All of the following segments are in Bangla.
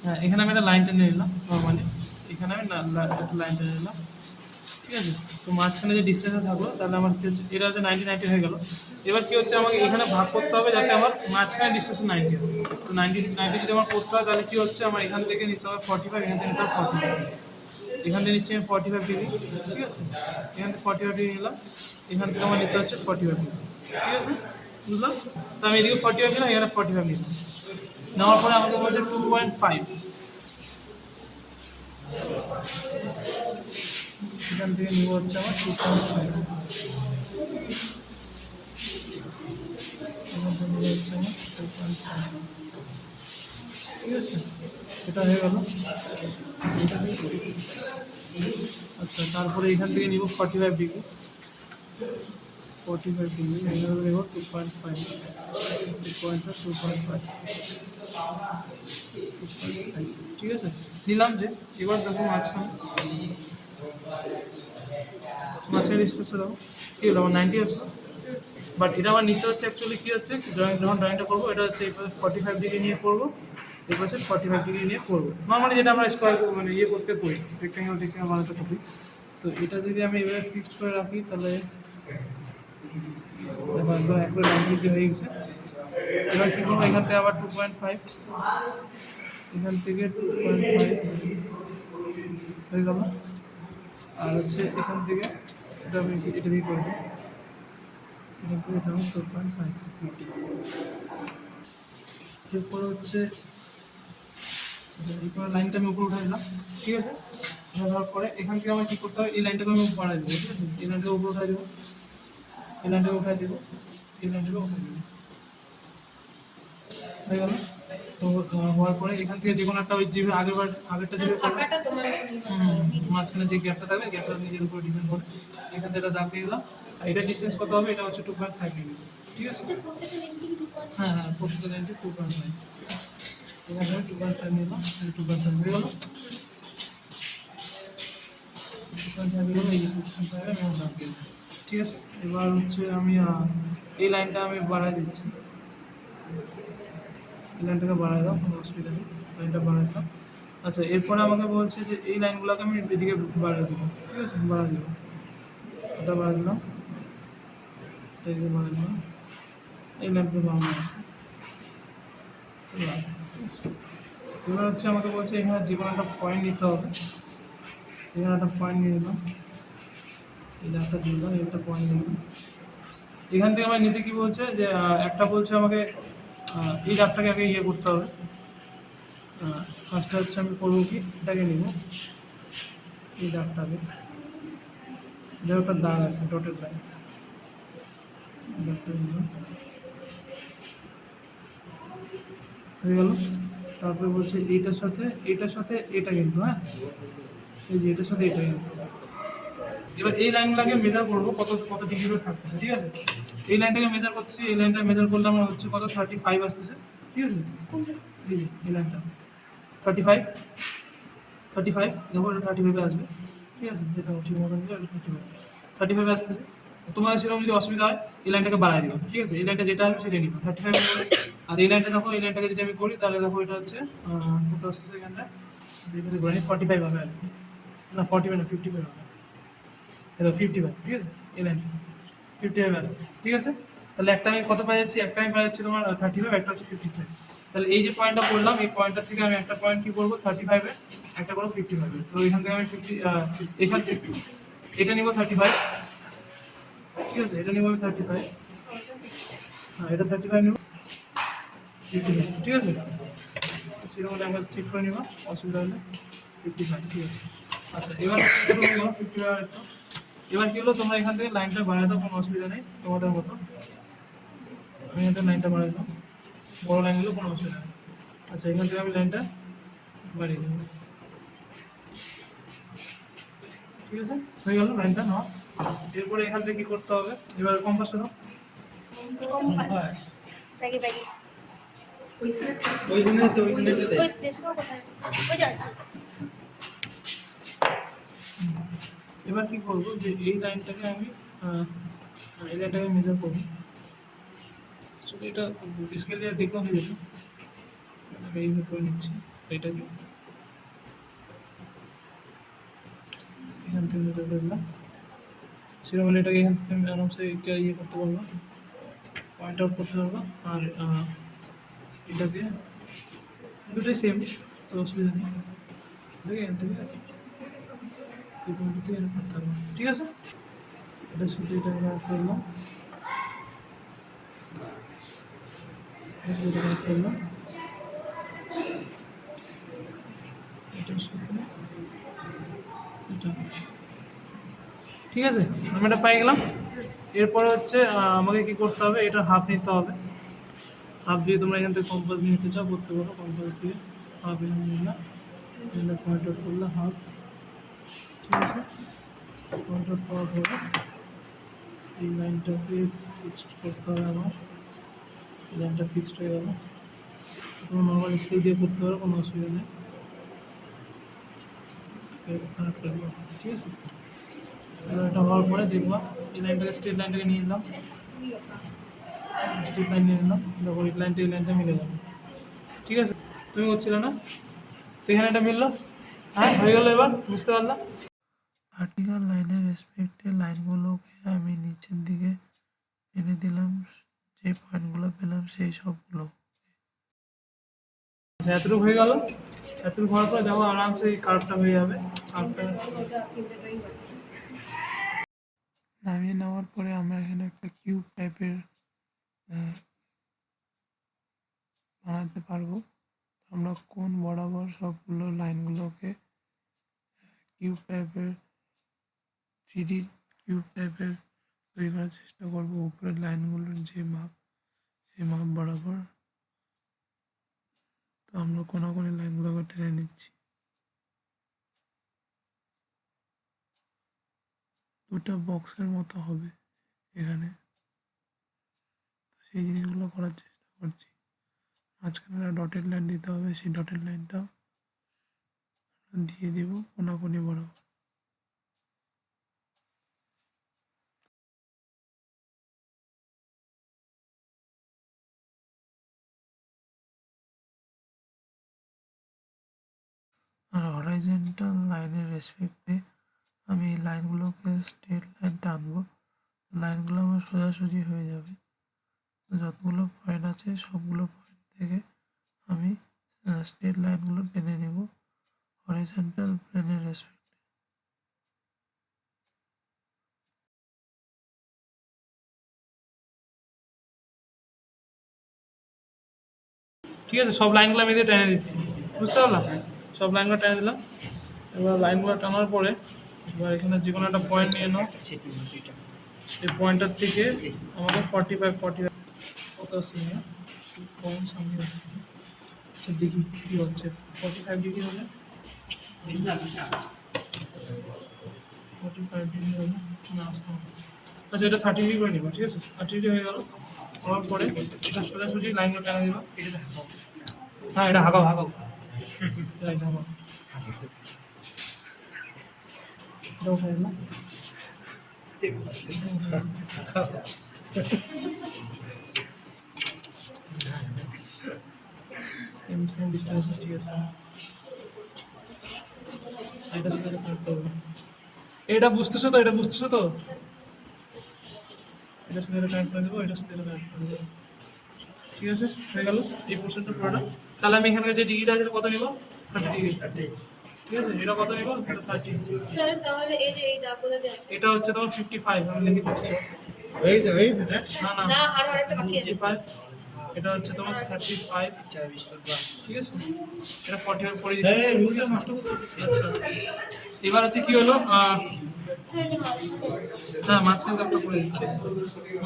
হ্যাঁ, এখানে আমি একটা লাইন টেনে নিলাম নর্মালি, এখানে আমি একটা লাইন টেনে নিলাম, ঠিক আছে। তো মাঝখানে যে ডিস্টেন্সটা থাকলো তাহলে আমার কি হচ্ছে, এটা হচ্ছে 90 হয়ে গেল। এবার কি হচ্ছে, আমাকে এখানে ভাগ করতে হবে যাতে আমার মাঝখানে ডিস্টেন্স 90 হবে। তো 90 যদি আমার করতে হয় তাহলে কি হচ্ছে, আমার এখান থেকে নিতে হবে 45, এখান থেকে নিতে হবে 45, এখান থেকে নিচ্ছি আমি 45 ডিগ্রি, ঠিক আছে। এখান থেকে 45 ডিগ্রি নিলাম, এখান থেকে আমার নিতে হচ্ছে 45 ডিগ্রি, ঠিক আছে, বুঝলাম। তো আমি এদিকে 45 নিলাম, এখানে 45 নিলাম, নেওয়ার পরে আমাকে বলছে 2.5, এখান থেকে নিব হচ্ছে আমার 2.5, এখান থেকে নিব হচ্ছে আমার 2.5, ঠিক আছে। এটা হয়ে গেল। আচ্ছা, তারপরে এখান থেকে নিব 45 ডিগ্রি, 45 ডিগ্রি এখানে নেব 2.5, 2.5, ঠিক আছে, নিলাম যে। এবার দেখো মাঝখানে ডিস্টেন্সটা দেখো কী হলো, আমার 90 আসলো। বাট এটা আমার নিতে হচ্ছে অ্যাকচুয়ালি কী হচ্ছে, যখন ড্রয়িংটা করবো এটা হচ্ছে এই পাশে 45 ডিগ্রি নিয়ে করবো, এই পাশে 45 ডিগ্রি নিয়ে করবো, নর্মালি যেটা আমরা স্কোয়ার মানে ইয়ে করতে করি, রেক্টেঙ্গেল বানাতে করি। তো এটা যদি আমি এভাবে ফিক্সড করে রাখি তাহলে দেখো একদম একবার 90 ডিগ্রি হয়ে গেছে। এবার কী করবো, এখান থেকে আবার 2.5, এখান থেকে 2.5 হয়ে গেল। আর হচ্ছে এখান থেকে এটা আমি এটা দিয়ে করবো, এখান থেকে এটা আমার 2.5, এরপরে হচ্ছে এরপরে লাইনটা আমি উপরে উঠে দিলাম, ঠিক আছে। দেওয়ার পরে এখান থেকে আমার কী করতে হবে, এই লাইনটাকে আমি বাড়াই দেবো, ঠিক আছে। এই লাইনটাকে উপরে উঠাই দেবো, এই লাইনটাকে উঠাই দেবো, এই লাইনটাকে উঠাই দেবো, হয়ে গেল। তো হওয়ার পরে এখান থেকে যে কোনো একটা ওই যে আগেরটা যেভাবে করবে, মাঝখানে যে গ্যাপটা থাকবে গ্যাপটা নিজের উপর ডিপেন্ড করে। এখান থেকে এটা দাগ দিয়ে দিলাম, আর এটা ডিস্টেন্স কত হবে, এটা হচ্ছে 2.5 ডিগ্রি, ঠিক আছে। হ্যাঁ হ্যাঁ, প্রতিটা লাইনটি 2.5, এখানে আমি 2.5 নিলাম, 2.5 হয়ে গেল, 2.5 হয়ে গেল, এই 2.5 আমি দাগ দিয়ে দিলাম, ঠিক আছে। এবার হচ্ছে আমি এই লাইনটা আমি বাড়াই দিচ্ছি, এই লাইনটাকে বাড়াই দাও, কোনো অসুবিধা নেই, লাইনটা বাড়াই দাও। আচ্ছা, এরপরে আমাকে বলছে যে এই লাইনগুলোকে আমি এদিকে বাড়াই দেবো, ঠিক আছে, বাড়াই দেবো, এটা বাড়াই দিলাম, এদিকে বাড়াই দিলাম, এই লাইনটা বাড়ানো আছে। এবার হচ্ছে আমাকে বলছে এখানে যে কোনো একটা পয়েন্ট নিতে হবে, এখানে একটা পয়েন্ট নিয়ে নিলাম, এই একটা দিলাম, একটা পয়েন্ট নিলাম। এখান থেকে আমার নিতে কি বলছে যে একটা বলছে আমাকে এই ডাবটাকে আগে ইয়ে করতে হবে। ফার্স্টে হচ্ছে আমি করবো কি, এটাকে নিব, এই ডাবটাকে, এটা একটা দাগ আছে ডটের লাইন, ডাবটা নিলাম, হয়ে গেল। তারপরে বলছে এইটার সাথে এটা কিন্তু, হ্যাঁ, এই যে এটার সাথে এটা কিন্তু। এবার এই লাইনগুলোকে মেজার করবো কত কত ডিগ্রি করে থাকতেছে, ঠিক আছে। এই লাইনটাকে মেজার করছি, এই লাইনটা মেজার করলে আমার হচ্ছে কত 35 আসতেছে, ঠিক আছে। এই যে এই লাইনটা 35, দেখো এটা 35 আসবে, ঠিক আছে, যেটা ঠিক মতন দিলে এটা 35 আসতেছে। তোমার সেরকম যদি অসুবিধা হয় এই লাইনটাকে বাড়াই দিও, ঠিক আছে, এই লাইনটা যেটা হবে সেটা নিবো 35 হবে। আর এই লাইনটা দেখো, এই লাইনটাকে যদি আমি করি তাহলে দেখো এটা হচ্ছে কত আসতেছে এখানটা, 45 হবে আর কি, না 45 না 55 হবে, এটা 55, ঠিক আছে, এই লাইনটা 55 আসছে, ঠিক আছে। তাহলে একটা আমি কত পাই যাচ্ছি, একটা আমি পাই যাচ্ছি তোমার 35, একটা হচ্ছে 55। তাহলে এই যে পয়েন্টটা বললাম, এই পয়েন্টটা থেকে আমি একটা পয়েন্ট কি করবো 35 এ, একটা করবো 55 এ। তো এখান থেকে আমি 50, এখান থেকে এটা নিব 35, ঠিক আছে, এটা নিব আমি 35, হ্যাঁ এটা 35 নিব, 55, ঠিক আছে। সেরকম হলে আমরা চেক করে নিব, অসুবিধা হলে 55, ঠিক আছে। আচ্ছা, এবার 55 একটু, এবার কি হলো, তোমরা এখান থেকে লাইনটা বাড়াই দাও, কোনো অসুবিধা নেই তোমাদের মতো। আমি এখান থেকে লাইনটা বাড়াই দাও, বড় লাইনগুলো কোনো অসুবিধা নেই। আচ্ছা, এখান থেকে আমি লাইনটা বাড়িয়ে দেবো, ঠিক আছে, হয়ে গেল লাইনটা নাও। এরপরে এখান থেকে কি করতে হবে, এবার কম্পাসটা দাও, এবার কি করবো যে এই লাইনটাকে আমি এই লাইনটাকে মেজার করবো, এটা স্কেল দিয়ে দেখলাম হয়ে যেত, এইভাবে করে নিচ্ছি, এটাকে এখান থেকে মেজার করলাম, সেরকম হলে এটাকে এখান থেকে আমি আরামসে ইয়ে করতে পারবো, পয়েন্ট আউট করতে পারবো। আর এটাকে দুটোই সেম, তো অসুবিধা নেই। দেখে এখান থেকে এই পয়েন্ট থেকে এখানে করতে পারবো, ঠিক আছে। এটা শুধু এটা কানেক্ট করলাম, এটা কানেক্ট করলাম, এটার সাথে এটা, ঠিক আছে। আমি এটা পাই গেলাম। এরপরে হচ্ছে আমাকে কি করতে হবে, এটা হাফ নিতে হবে। হাফ দিয়ে তোমরা এখান থেকে কম্পাস নিয়ে নিতে চাও করতে পারো, কম্পাস দিয়ে হাফ এখানে নিলাম, এখানে পয়েন্ট আউট করলে হাফ, ঠিক আছে। পয়েন্ট আউট পাওয়ার পরে এই লাইনটাকে ফিক্সড করতে হবে আমার, এই লাইনটা ফিক্সড হয়ে গেল। তোমরা নর্মাল স্কেল দিয়ে করতে পারো, কোনো অসুবিধা নেই। কানেক্ট করে দেবো, ঠিক আছে। এবার এটা হওয়ার পরে দেখবা এই লাইনটাকে, স্ট্রেট লাইনটাকে নিয়ে নিলাম, স্ট্রেট লাইন নিয়ে নিলাম, দেখো এই লাইনটা মিলে যাবে, ঠিক আছে। তুমি করছিলে না, তো এখানে এটা মিললো, হ্যাঁ হয়ে গেলো। এবার বুঝতে পারলাম। ভার্টিক্যাল লাইনের রেসপেক্টে লাইনগুলোকে আমি নিচের দিকে টেনে দিলাম, যে পয়েন্টগুলো পেলাম সেই সবগুলো। আচ্ছা, এতটুকু হয়ে গেল। এতটুকু হওয়ার পরে দেখো আরামসে এই কার্ভটা হয়ে যাবে। কার্ভটা নামিয়ে নেওয়ার পরে আমরা এখানে একটা কিউব টাইপের বানাতে পারবো। আমরা কোন বরাবর সবগুলো লাইনগুলোকে কিউব টাইপের, 3D কিউব টাইপের তৈরি করার চেষ্টা করবো। উপরের লাইনগুলোর যে মাপ, সেই মাপ বরাবর। তো আমরা কোনাকুনি লাইনগুলোকে টেনে নিচ্ছি। দুটো বক্সের মতো হবে এখানে, সেই জিনিসগুলো করার চেষ্টা করছি। মাঝখানে একটা ডটেড লাইন দিতে হবে, সেই ডটেড লাইনটাও দিয়ে দেবো কোনাকুনি বরাবর। আর হরাইজন্টাল লাইনের রেসপেক্টে আমি এই লাইনগুলোকে স্ট্রেট লাইন টানবো, লাইনগুলো আমার সোজাসুজি হয়ে যাবে। তো যতগুলো পয়েন্ট আছে সবগুলো পয়েন্ট থেকে আমি স্ট্রেট লাইনগুলো টেনে নেব হরাইজন্টাল প্লেনের রেসপেক্টে। ঠিক আছে, সব লাইনগুলো আমি দিয়ে টেনে দিচ্ছি, বুঝতে পারলাম। সব লাইনগুলো টেনে দিলাম। এবার লাইনগুলো টানার পরে এবার এখানে যে কোনো একটা পয়েন্ট নিয়ে নাও, এই পয়েন্টটার থেকে আমাকে 45 কত আসছে না, পয়েন্ট সামনে আসছে। আচ্ছা দেখি কী হচ্ছে, 45 ডিগ্রি হলে, 45 ডিগ্রি হলে না আসতে হবে। আচ্ছা এটা 30 ডিগ্রি করে নিব, ঠিক আছে। 30 ডিগ্রি হয়ে গেল। হওয়ার পরে এটা সোজাসুজি লাইনগুলো টানা দিব। হ্যাঁ এটা হাঁকাও হাঁকাও, লাইন হাঁকাও, এটাও খাই না। সেম ডিস্টেন্স, ঠিক আছে। এটা সাথে কানেক্ট করবো, এটা বুঝতেছো তো, এটা বুঝতেছো তো, এটার সাথে এটা কানেক্ট করে দেবো, এটার সাথে এটা কানেক্ট করে দেবো, ঠিক আছে। হয়ে গেল এই পোর্শনটা পুরোটা। তাহলে আমি এখানে যে ডিগ্রিটা আছে কত নিব, 30 ডিগ্রি, ঠিক আছে। এটা কত নিব, 30। স্যার তাহলে এই যে এই দাগগুলো যে আছে এটা হচ্ছে তোমার 55, আমি লিখে দিচ্ছি। হয়েছে স্যার। না না না আরো আরেকটা বাকি আছে। 55, এটা হচ্ছে তোমার 35, ঠিক আছে। এটা 45 করে দিচ্ছি। হ্যাঁ রুলটা নষ্ট করতেছিস। আচ্ছা এবার হচ্ছে কি হলো, স্যার এটা মাপ। হ্যাঁ মাঝখান দাগটা করে দিচ্ছি।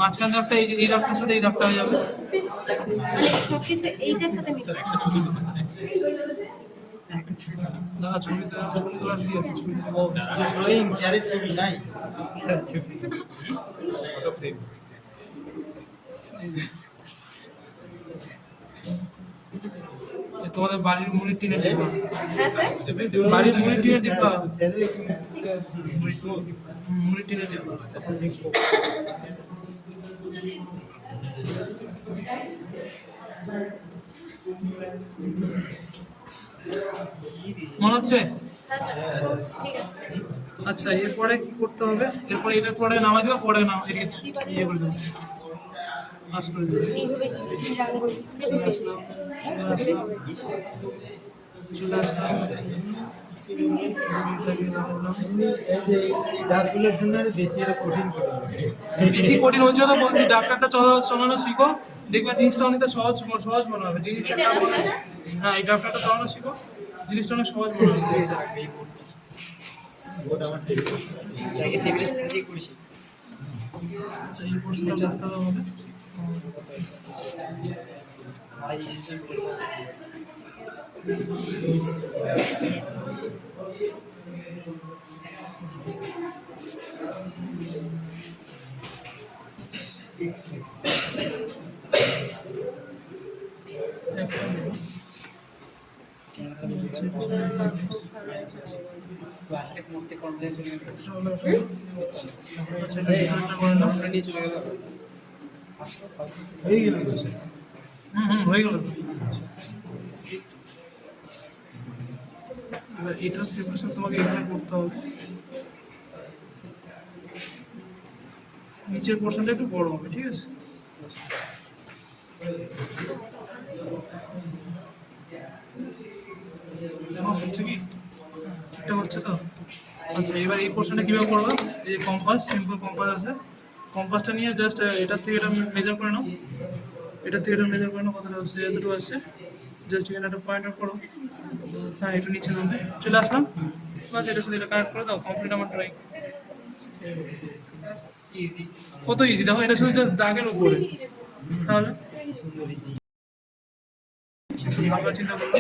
মাঝখান দাগটা এই দাগটার সাথে এই দাগটা হয়ে যাবে। মানে সবকিছু এইটার সাথে মিলে। একটা ছবি দিচ্ছি, না ছবি তোলা কি আছে, ছবি ড্রয়িং স্যারের ছবি নাই। স্যার ছবি। তোমাদের বাড়ির মুড়ির টিনের ডিব্বা, হ্যাঁ স্যার বাড়ির মুড়ির টিনের ডিব্বা, স্যারের মুড়ির টিনের ডিব্বা। এখন দেখবো। মনে হচ্ছে? ঠিক আছে। আচ্ছা এরপরে কি করতে হবে? এরপরে এটা পরে নামাই দেবো, পরে না এদিকে ইয়ে করে দেবো, পাস করে দেবো। এইভাবে চলে আসলাম, চলে আসলাম, এটাকে নামালাম। এই যে এই দাঁতগুলোর জন্য আরো বেশি আরো কঠিন করে বেশি কঠিন হচ্ছে তো বলছি, ডাক্তারটা চালানো শিখো, দেখবে জিনিসটা অনেকটা সহজ সহজ মনে হবে জিনিসটা। হ্যাঁ এই ডাক্তারটা চালানো শিখো, জিনিসটা অনেক সহজ মনে হচ্ছে। ওটা আমার টেবিলে থেকে করেছি। আচ্ছা এই কোর্সটা করতে হবে আমাদের। আজ এসেছে বলেছে আজকে মুহূর্তে কর্মচারী চলে গেল আচ্ছা এটা করে নাও। নিয়ে চলে গেল হয়ে গেল হয়ে গেল। এবার এটার সেপারেশন তোমাকে এখানে করতে হবে, নিচের পোর্শনটা একটু বড় হবে, ঠিক আছে? হচ্ছে কি এটা হচ্ছে তো? আচ্ছা এবার এই পোর্শনটা কিভাবে করবো? এই যে কম্পাস, সিম্পল কম্পাস আছে, কম্পাসটা নিয়ে জাস্ট এটার থেকে এটা মেজার করে নাও, এটার থেকে এটা মেজার করে নাও, কতটা হচ্ছে, এতটুকু আসছে, জাস্ট এখানে একটা পয়েন্ট আউট করো। হ্যাঁ একটু নিচে নামবে, চলে আসলাম, বাস এটার সাথে এটা কানেক্ট করে দাও, কমপ্লিট আমার ড্রয়িং। কত ইজি দেখো, এটা শুধু জাস্ট দাগের উপরে, তাহলে আমরা চিন্তা করবো।